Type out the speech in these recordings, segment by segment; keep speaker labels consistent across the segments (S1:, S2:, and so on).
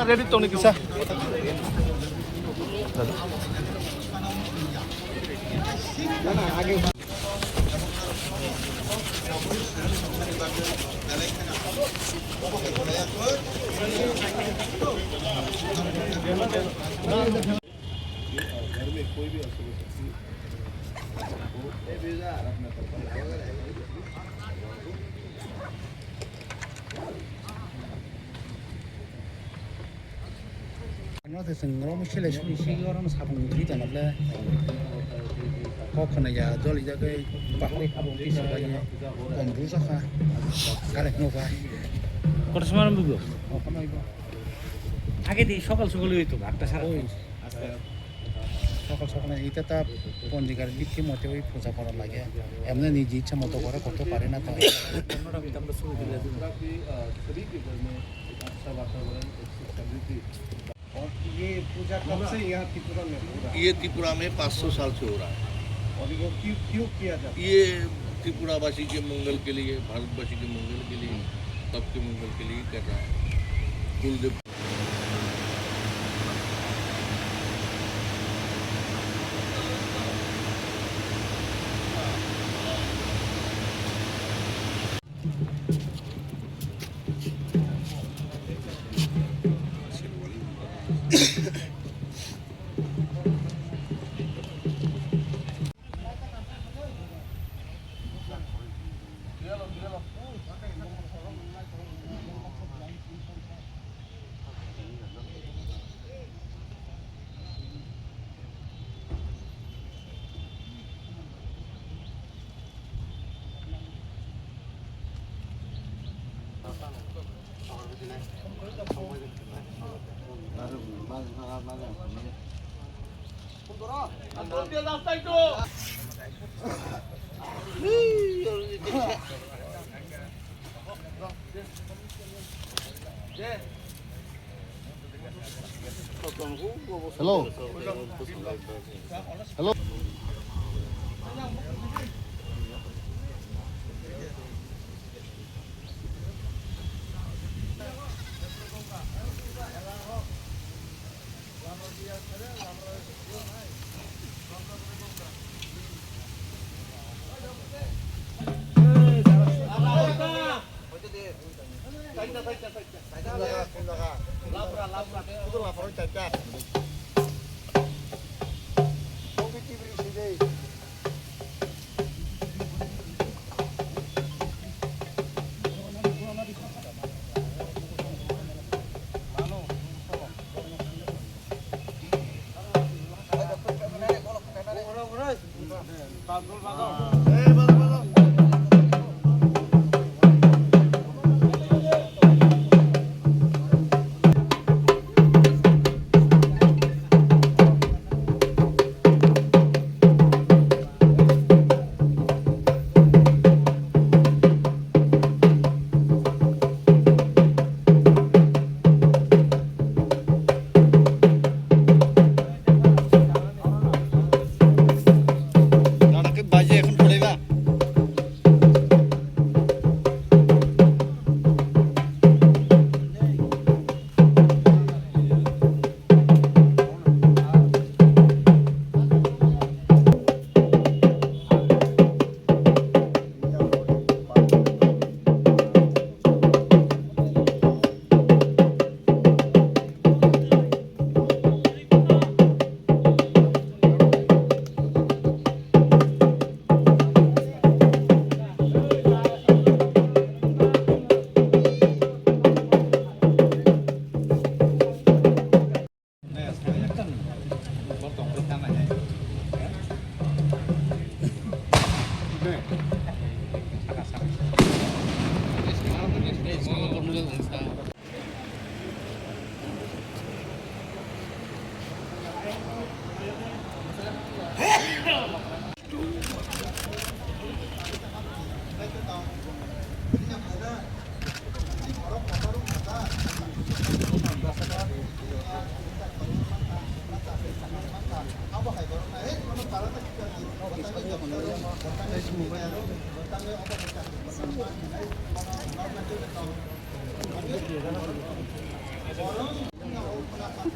S1: Ready তো নাকি sir আগে घर में कोई भी
S2: जों रावबो सोलाय सोल' एसे गरम साबुं गिदानाब्ला खखनाया जलि जागे बाहाय खाबुं किसबाय बमरु जाखा गारेक नोबा
S3: কত সময় আরম্ভ করবো
S2: অখানাইব
S3: আগে দিয়ে সকাল সকালে হইতো একটা সারা
S2: ওই সকাল সকাল এটা তা পঞ্জিকার বিধি মতে ওই পূজা করার লাগে এমনি নিজে ইচ্ছা মতো করে করতে পারে না তো
S3: আমরা শুরু দিলে
S1: और ये पूजा कब से यहाँ त्रिपुरा में हो रहा है?
S4: ये त्रिपुरा में 500 साल से हो रहा है।
S1: और ये क्यों किया जाता है?
S4: ये त्रिपुरावासी के मंगल के लिए, भारतवासी के मंगल के लिए, सबके मंगल के लिए कर रहा है। कुलदेव
S2: हेलो हेलो বাজে এখন পড়ে
S5: এখন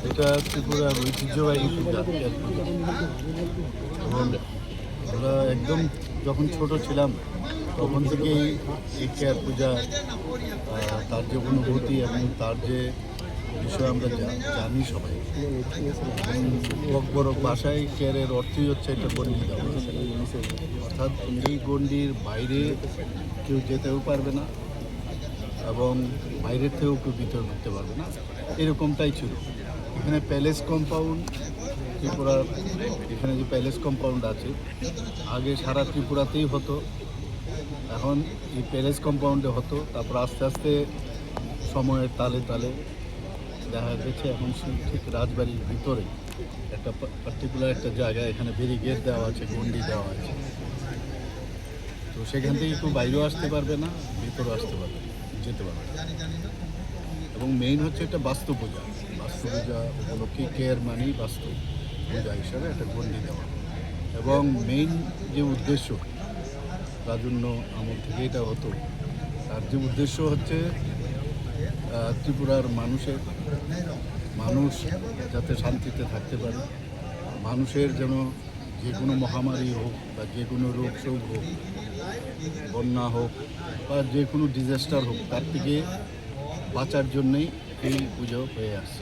S5: এটা ত্রিপুরার ঐতিহ্যবাহী পূজা কেয়ার পূজা। এবং আমরা একদম যখন ছোট ছিলাম তখন থেকেই এই কেয়ার পূজা তার যে অনুভূতি এবং তার যে বিষয় আমরা জানি সবাই। বড় ভাষায় কেয়ারের অর্থই হচ্ছে একটা গণ্ডি দেওয়া, অর্থাৎ এই গণ্ডির বাইরে কেউ যেতেও পারবে না এবং বাইরের থেকেও কেউ ভিতরে ঢুকতে পারবে না, এরকমটাই ছিল। এখানে প্যালেস কম্পাউন্ড, ত্রিপুরার এখানে যে প্যালেস কম্পাউন্ড আছে আগে সারা ত্রিপুরাতেই হতো, এখন এই প্যালেস কম্পাউন্ডে হতো। তারপর আস্তে আস্তে সময়ের তালে তালে দেখা গেছে এখন ঠিক রাজবাড়ির ভিতরে একটা পার্টিকুলার একটা জায়গায় এখানে ব্যারিকেড দেওয়া আছে, গণ্ডি দেওয়া আছে। তো সেখান থেকে কেউ বাইরেও আসতে পারবে না, ভিতরেও আসতে পারবে না, যেতে পারবে না। এবং মেইন হচ্ছে একটা বাস্তু পূজা। বাস্তু পূজা উপলক্ষে কেয়ার মানেই বাস্তু পূজা হিসাবে একটা গণ্ডি দেওয়া। এবং মেইন যে উদ্দেশ্য রাজন্য আমল থেকে এটা হতো, তার যে উদ্দেশ্য হচ্ছে ত্রিপুরার মানুষ যাতে শান্তিতে থাকতে পারে, মানুষের যেন যে কোনো মহামারী হোক বা যে কোনো রোগ শোক হোক, বন্যা হোক বা যে কোনো ডিজাস্টার হোক, তার থেকে বাঁচার জন্যই এই পুজো হয়ে আসছে।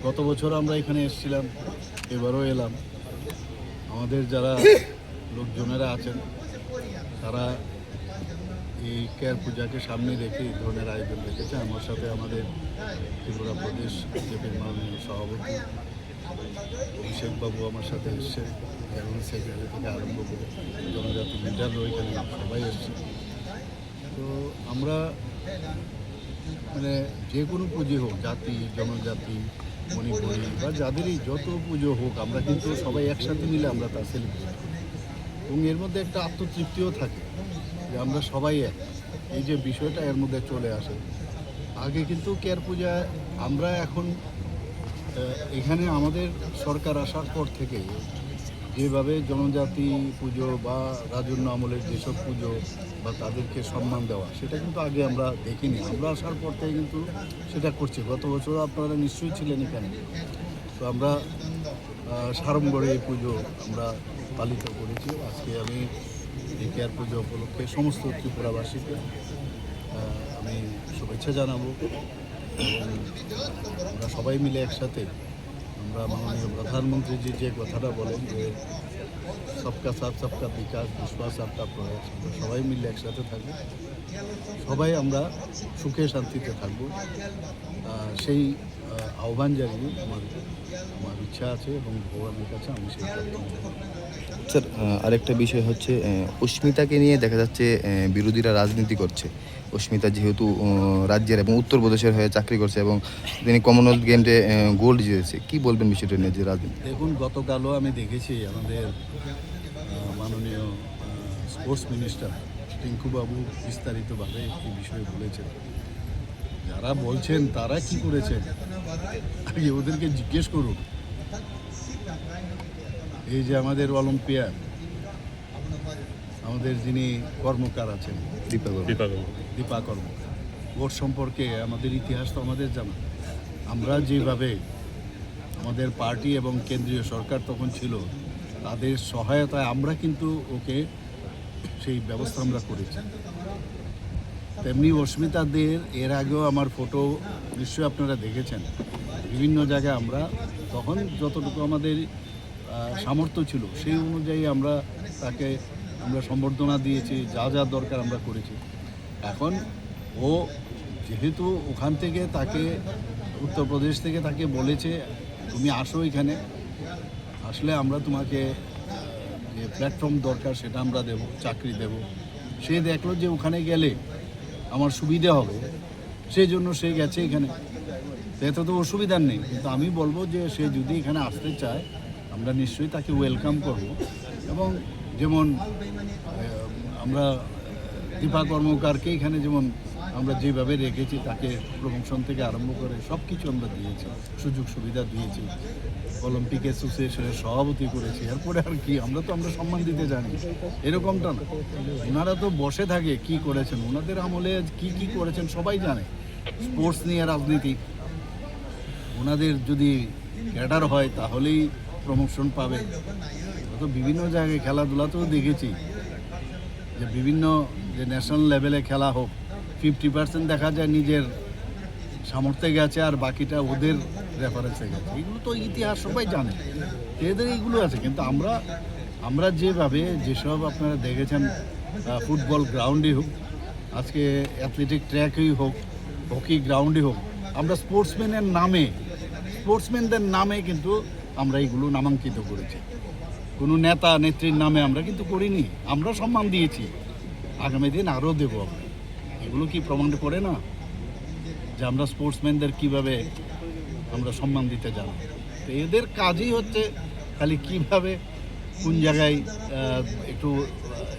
S5: গত বছর আমরা এখানে এসেছিলাম, এবারও এলাম। আমাদের যারা লোকজনেরা আছেন তারা এই কেয়ার পূজাকে সামনে রেখে এই ধরনের আয়োজন রেখেছে। আমার সাথে আমাদের ত্রিপুরা প্রদেশ বিজেপির মাননীয় সভাপতি অভিষেকবাবু আমার সাথে এসছে, জেনারেল সেক্রেটারি থেকে আরম্ভ করে জনজাতি লিডাররা এখানে সবাই এসছে। তো আমরা মানে যে কোনো পুজো হোক, জাতি জনজাতি মণিপুরি বা যাদেরই যত পুজো হোক, আমরা কিন্তু সবাই একসাথে মিলে আমরা তা সেলিব্রেট করি। এবং এর মধ্যে একটা আত্মতৃপ্তিও থাকে যে আমরা সবাই এক, এই যে বিষয়টা এর মধ্যে চলে আসে। আগে কিন্তু কেয়ার পূজা আমরা এখন এখানে আমাদের সরকার আসার পর থেকে যেভাবে জনজাতি পুজো বা রাজন্য আমলের যেসব পুজো বা তাদেরকে সম্মান দেওয়া, সেটা কিন্তু আগে আমরা দেখিনি। আমরা আসার পর থেকে কিন্তু সেটা করছি। গত বছর আপনারা নিশ্চয়ই ছিলেন এখানে। তো আমরা সাড়ম্বরে এই পুজো আমরা পালিত করেছি। আজকে আমি এই কেয়ার পুজো উপলক্ষে সমস্ত ত্রিপুরাবাসীকে আমি শুভেচ্ছা জানাবো। এবং আমরা সবাই মিলে একসাথে আমরা মাননীয় প্রধানমন্ত্রীজি যে কথাটা বলেন যে সবকা সাথ সবকা বিকাশ বিশ্বাস সবকা প্রয়াস, আমরা সবাই মিলে একসাথে থাকবো, সবাই আমরা সুখে শান্তিতে থাকবো, সেই আহ্বান জানিয়ে আমার ইচ্ছা আছে এবং ভগবানের কাছে আমি সেই প্রার্থনা করব।
S6: স্যার, আরেকটা বিষয় হচ্ছে অস্মিতাকে নিয়ে দেখা যাচ্ছে বিরোধীরা রাজনীতি করছে। অস্মিতা যেহেতু রাজ্যের এবং উত্তরপ্রদেশের হয়ে চাকরি করছে এবং তিনি কমনওয়েলথ গেমসে গোল্ড জিতেছে, কি বলবেন বিষয়টা নিয়ে যে রাজনীতি?
S5: দেখুন, গতকালও আমি দেখেছি আমাদের মাননীয় স্পোর্টস মিনিস্টার টিঙ্কুবাবু বিস্তারিতভাবে এই বিষয়ে বলেছেন। যারা বলছেন তারা কি করেছেন আগে ওদেরকে জিজ্ঞেস করুন। এই যে আমাদের অলিম্পিয়ার আমাদের যিনি কর্মকার আছেন দীপা কর্মকার, ওর সম্পর্কে আমাদের ইতিহাস তো আমাদের জানা। আমরা যেভাবে আমাদের পার্টি এবং কেন্দ্রীয় সরকার তখন ছিল, তাদের সহায়তায় আমরা কিন্তু ওকে সেই ব্যবস্থা আমরা করেছি। তেমনি অস্মিতাদের এর আগেও আমার ফটো নিশ্চয়ই আপনারা দেখেছেন। বিভিন্ন জায়গায় আমরা তখন যতটুকু আমাদের সামর্থ্য ছিল সেই অনুযায়ী আমরা তাকে সম্বর্ধনা দিয়েছি, যা যা দরকার আমরা করেছি। এখন ও যেহেতু ওখান থেকে তাকে উত্তরপ্রদেশ থেকে তাকে বলেছে তুমি আসো এখানে, আসলে আমরা তোমাকে যে প্ল্যাটফর্ম দরকার সেটা আমরা দেব, চাকরি দেব। সে দেখলো যে ওখানে গেলে আমার সুবিধা হবে, সেই জন্য সে গেছে এখানে। এতে তো অসুবিধার নেই, কিন্তু আমি বলবো যে সে যদি এখানে আসতে চায় আমরা নিশ্চয়ই তাকে ওয়েলকাম করব। এবং যেমন আমরা দীপা কর্মকারকে এখানে যেমন আমরা যেভাবে রেখেছি, তাকে প্রমোশন থেকে আরম্ভ করে সব কিছু আমরা দিয়েছি, সুযোগ সুবিধা দিয়েছি, অলিম্পিক অ্যাসোসিয়েশনের সভাপতি করেছি। এরপরে আর কি, আমরা সম্মান দিতে জানি, এরকমটা না। ওনারা তো বসে থাকে কি করেছেন, ওনাদের আমলে কি করেছেন সবাই জানে। স্পোর্টস নিয়ে রাজনীতি, ওনাদের যদি ক্যাডার হয় তাহলেই প্রমোশন পাবে। তো বিভিন্ন জায়গায় খেলাধুলাতেও দেখেছি যে বিভিন্ন যে ন্যাশনাল লেভেলে খেলা হোক, 50% দেখা যায় নিজের সামর্থ্যে গেছে আর বাকিটা ওদের রেফারেন্সে গেছে। এগুলো তো ইতিহাস সবাই জানে, এদের এইগুলো আছে। কিন্তু আমরা যেভাবে যেসব আপনারা দেখেছেন, ফুটবল গ্রাউন্ডে হোক, আজকে অ্যাথলেটিক ট্র্যাকেই হোক, হকি গ্রাউন্ডে হোক, আমরা স্পোর্টসম্যানদের নামে কিন্তু আমরা এইগুলো নামাঙ্কিত করেছি। কোনো নেতা নেত্রীর নামে আমরা কিন্তু করিনি, আমরা সম্মান দিয়েছি, আগামী দিন আরও দেবো। এগুলো কি প্রমাণ করে না যে আমরা স্পোর্টসম্যানদের কীভাবে আমরা সম্মান দিতে জানি? তো এদের কাজই হচ্ছে খালি কিভাবে কোন জায়গায় একটু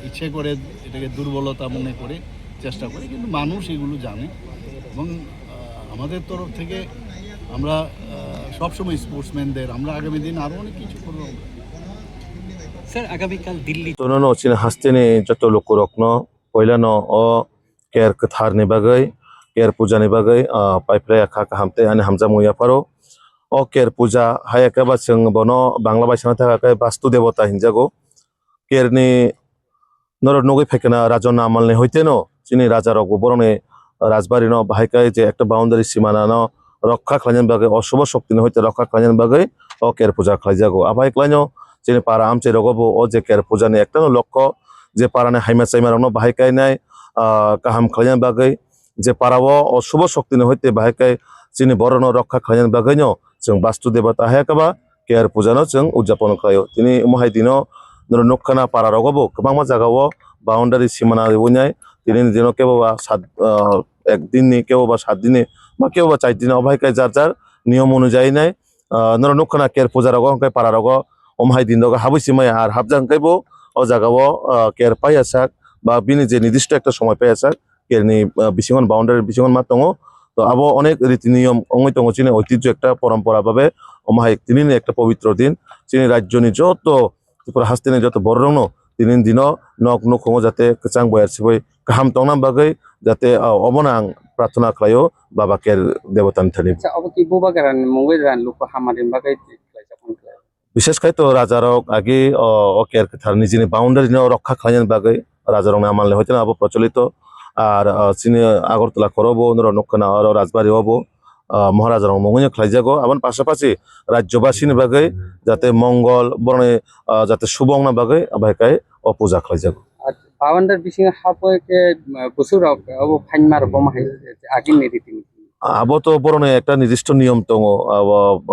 S5: ইচ্ছে করে এটাকে দুর্বলতা মনে করে চেষ্টা করে, কিন্তু মানুষ এগুলো জানে। এবং আমাদের তরফ থেকে আমরা সবসময় স্পোর্টসম্যানদের আমরা আগামী দিন আরও অনেক কিছু করবো।
S3: স্যার আগামীকাল Delhi
S7: Tono sini hastini jato lokurokno poilano o ker kathar ni bagai ker puja ni bagai paipraya kha kahamte ani hamza muya paro o ker puja haya ka ba sing bono bangla baisana thaka kai bastu devata hinjago ker ni nor nogoi phekena rajon amal ne hoiteno sini raja rok borone rajbari no bhaikai je ekta boundary sীমানা no রক্ষা খাইন বাগে অশুভ শক্তি ন হইতে রক্ষা খাইন বাগে ও কের পূজা খাইজাগো আবাই ক্লাইনো যিনি পারা আমচে রগবো ও যে কের পূজা নি একটা লক্ষ্য যে পারানে হাইমা চাইমারনো বাহাইকাই নাই কাহাম খাইন বাগে যে পারাও অশুভ শক্তি ন হইতে বাহাইকাই যিনি বরণ রক্ষা খাইন বাগৈনো जों বাস্তু দেবতা হায়াকাবা কের পূজানো जों উদযাপন খায়ো তিনি মহাই দিনো নরনখানা পারা রগবো গোबां জায়গাও বাউন্ডারি সীমানা রইনাই তিনি দিনো কেববা 1 দিন নি কেববা 7 দিনে বা কেববা 4 দিনে অবাইকাই যার নিয়ম অনুযায়ী নাই নরনখানা কের পূজা রগ হংকাই পারা রগ omhai din doga habusimai আর হাবজাং কাইবো ও জায়গাও কের পাইয়াসাক বা বিনি যে নির্দিষ্ট একটা সময় পাইয়াসাক কেরনি বিসিংন বাউন্ডারি বিসিংন মাতঙ্গ তো আবো অনেক রীতি নিয়ম অঙ্গই তঙ্গ চিনি ঐতিহ্য একটা পরম্পরা ভাবে omhai তিনিনি একটা পবিত্র দিন চিনি রাজ্যনি যত ত্রিপুরা হাস্তিনি যত বড়রং তিনিন দিন নক নখং যাতে চাং বয়ারসিবই কাহাম তংনাম বাগৈ যাতে অবনাং প্রার্থনা খায়ো বাবা কের দেবতান থানি
S8: আচ্ছা अब की बुबा गरान मंगै रान लोक हामारिन बागै
S7: বিশেষ করে তো রাজারক আগে অকের কথার নিজে বাউন্ডারি রক্ষা খাইন বাগে রাজারক না মানলে হইতে না প্রচলিত আর চিনি আগরতলা করবো নক্ষনা আর রাজবাড়ি হবো মহারাজার মঙ্গল খাইজাগো আবার পাশাপাশি রাজ্যবাসীর বাগে যাতে মঙ্গল বরণে যাতে শুভং না বাগে ভাইকাই অপূজা খাইজাগো
S8: বাউন্ডার বিসিং হাপকে বসুরক अब ফাইনমার বমাই আগিন রীতি
S7: আবো তো বরণে একটা নির্দিষ্ট নিয়ম তো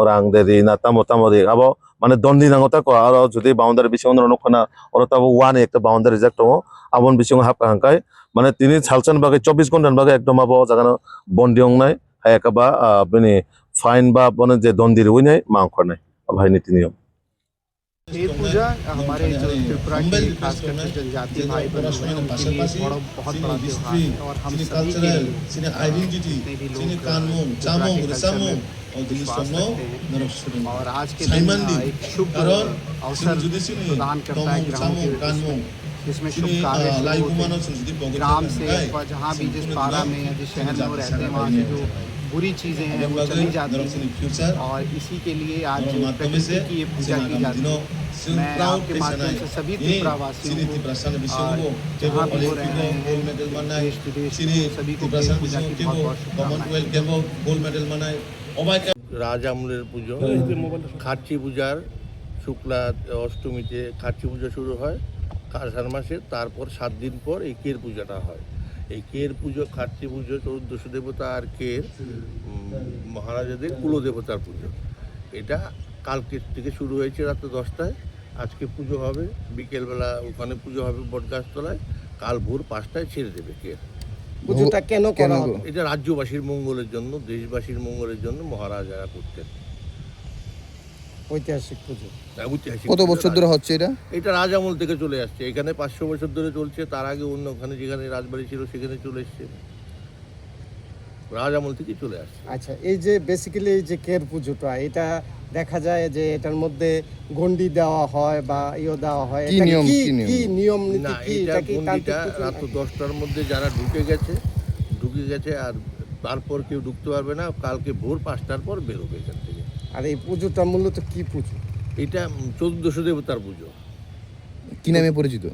S7: রাং দেরি না তামতামরি আবো মানে দন্ডি নাঙ্গতা কো আর যদি বাউন্ডারি বিসিং নক্ষনা আর তাবো ওয়ান একটা বাউন্ডারি রিজেক্ট তো আবন বিসিং হাপ কাহাঙ্কাই মানে তিনি ছালচান বাগে 24 ঘন্টার বাগে একদম আবো জাগানো বন্ডিং নাই হায়াকাবা বিনি ফাইন বা বনে যে দন্ডির ওই নাই মাংখ নাই ভাই নীতি নিয়ম
S2: ये पूजा हमारे जो त्रिपुरा की खासकर से जनजाति भाई बहनों के लिए बहुत बड़ा त्योहार है और हम सभी के लिए जितने भी लोग त्रिपुरा के कल्चर में विश्वास रखते हैं और आज के दिन एक शुभ अवसर प्रदान करता है ग्रामों के जिसमें शुभ कार्य ग्राम से अथवा जहाँ भी जिस पारा में या जिस शहर में वो रहते हैं वहाँ से जो बुरी चीज़ें हैं वो चली जाती हैं और इसी के लिए आज प्रकृति की ये पूजा की जाती है मैं आपके माध्यम से सभी त्रिपुरावासियों को जहाँ भी वो रह रहे हैं देश विदेश सभी को पूजा की बहुत शुभकामनाएं
S4: রাজ আমলের পুজো খাচ্চি পূজার শুক্লা অষ্টমীতে খাচ্চি পুজো শুরু হয় আষাঢ় মাসে তারপর 7 দিন পর এই কের পূজাটা হয় এই কের পুজো, খাট্টি পুজো 1400 দেবতা আর কের মহারাজাদের কুলদেবতার পুজো। এটা কালকের থেকে শুরু হয়েছে রাত 10টায়। আজকে পুজো হবে, বিকেলবেলা ওখানে পুজো হবে বটগাছতলায়, কাল ভোর 5টায় ছেড়ে দেবে কের।
S1: পুজোটা কেন করা হবে?
S4: এটা রাজ্যবাসীর মঙ্গলের জন্য, দেশবাসীর মঙ্গলের জন্য মহারাজারা করতেন।
S1: ঐতিহাসিক পুজো।
S4: ঐতিহাসিক
S6: কত বছর ধরে হচ্ছে এটা?
S4: এটা রাজামল থেকে চলে আসছে। এখানে 500 বছর ধরে চলছে। তার আগে অন্য ওখানে যেখানে রাজবাড়ি ছিল সেখানে চলে এসছে, রাজামল থেকে চলে আসছে।
S1: আচ্ছা, এই যে বেসিক্যালি এই যে কের পুজোটা, এটা দেখা যায় যে এটার মধ্যে গন্ডি দেওয়া হয় বা দেওয়া হয়,
S6: কি
S1: এটা
S6: নিয়ম,
S1: কি
S6: কি নিয়ম?
S1: কি নিয়ম নীতি
S4: না,
S1: কি?
S4: এটা
S1: এটা কি
S4: গন্ডিটা
S1: তান্ত্রিক পুজো?
S4: রাত 10টার মধ্যে যারা ঢুকে গেছে আর তারপর কেউ ঢুকতে পারবে না। কালকে ভোর 5টার পর বেরোবে এখান থেকে।
S1: আর এই পুজোটা মূলত কি পুজো?
S4: এটা 1400 দেবতার পুজো।
S6: কি নামে পরিচিত?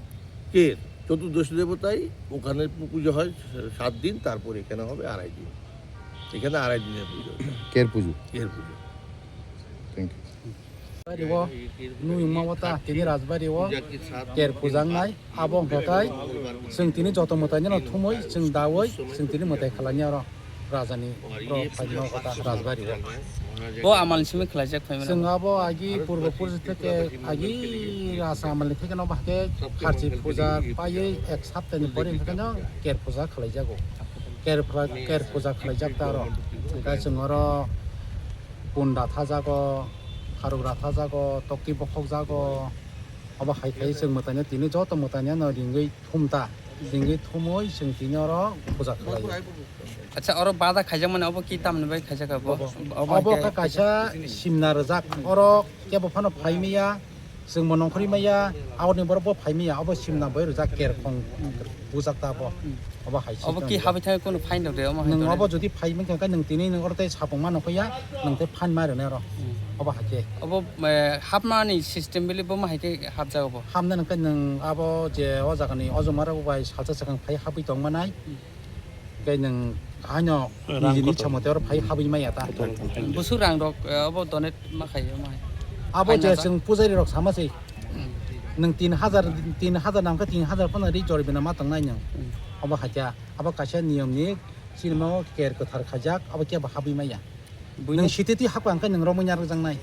S4: কের 1400 দেবতাই ওখানে পুজো হয় 7 দিন, তারপর এখানে হবে 2.5 দিন। এখানে 2.5 দিনের পুজো,
S6: কের পুজো।
S4: কের পুজো।
S6: Thank you.
S9: নুই মামতা তিনি রাজবাড়িও केर पुजांनाय आबं हथाय जों तिनि जत मतायनि थुमै जों दावै जों तिनि मताय खालामनि आरो राजानि फाइनाव कथा राजबाड़ियाव
S8: बो आमालसिम खलायजाक फायमोन
S9: जों आबो आगि पूर्वपुरुष থেকে आगि राजा आमालनि থেকে न बाके खारजि पूजा पायै एक सप्ताहनि परे ओंखायनो केर पूजा खालायजागौ केर पूजा खालायजाक आरो दा जों आरो बुन्दा थाजागो खारुग्रा थाजागो तक्ति बखक जागो अब हायखाय जों मतायनो तिनि जत मतायनो रिंगै थुमता रिंगै थुमै जों तिनि आरो पूजा खालायो।
S8: अच्छा और बादा खायजाक माने अब कि तामनि बाय खायजाक
S9: अब का कायसा सिमना रजाक और केबो फानो फायमिया जों मनंखरिमाया आवनि बरबो फायमिया अब सिमना बाय रजाक केरखं बुजाकता अब हायसि
S8: अब कि हाबि थाय कोनो फाइन दे अब
S9: नों अब जुदि फायमोन का नों तिनि नों अरते सापंमा नखया नों ते फान मारने र अब हाके
S8: अब हाबमानि सिस्टेम बेले बो माहायके हाब जागो
S9: हामना नों अब जे अ जागानि अजमारा बाय सालसा सखां फाय हाबि दंमानाय गाय नों आनो निजिनि समते और फाय हाबि माया ता
S8: बुसु रां दक अब डनेट माखायो माहाय
S9: अब जे जों पुजारि रक सामासै नों 3000 नामका 3000 फन रिजर्व बिना मा तंनाय नों अब हाजा अब कासे नियमनि सिनेमाव केर कथार खाजाक अब के हाबि माया नों सितेति हाबखांका नों रमैना रजांनाय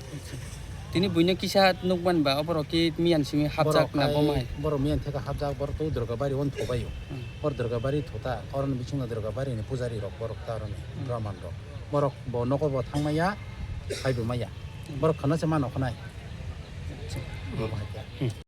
S8: तिनि बुइनो किसा नुकमान बा अबर कि मियान सिमि हाबजाक ना बमाय
S9: बर मियान थेका हाबजाक बर तो दुर्गाबारि वन थबायो और दुर्गाबारि थता और बिचुंगा दुर्गाबारि नि पुजारि रक बर तारन ब्राह्मण रक बर ब नगर ब थांमाया फायबो माया बर खनासे मा नखनाय